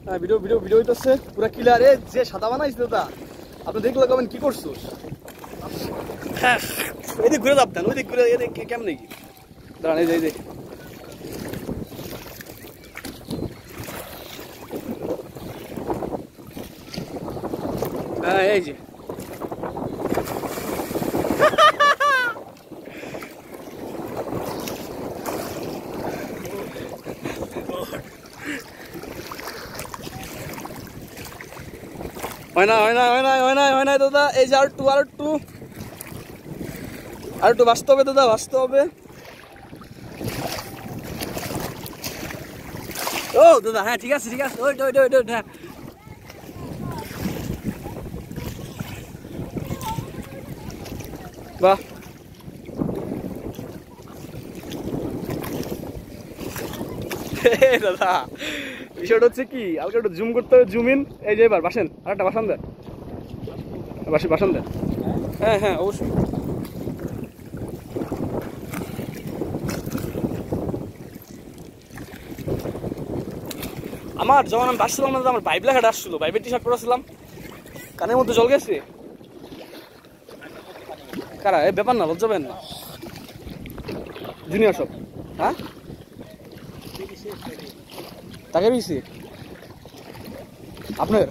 হ্যাঁ video video video হইতেছে পুরা ক্লিয়ার। এ যে সাদা বানাইছে দাদা আপনি দেখলে কবেন কি করছোস? হ্যাঁ এদিক ঘুরে যাবতেন, ওইদিক ঘুরে এদিক কেমন কি দাঁড়ান। এই যে হ্যাঁ এই যে হয় না দাদা। এই যে আর একটু বাঁচতে হবে দাদা, বাঁচতে হবে। ও দাদা হ্যাঁ ঠিক আছে ওইটা হ্যাঁ। বাহ দাদা বিষয়টা হচ্ছে কি, আলকে একটু জুম করতে হবে, জুম ইন। এই যে এবার বাসেন, আরেকটা বাসান দেন, বাসান দেন। হ্যাঁ হ্যাঁ অবশ্যই। আমার যখন আমি বাসছিলাম না, আমার ভাইব লেখাটা আসছিল, ভাইবের টি শার্ট পরেছিলাম, কানের মধ্যে জল গেছে। কারা এই ব্যাপার না, লজ্জা পেন না জুনিয়র সব। হ্যাঁ তাকে বেশি আপনার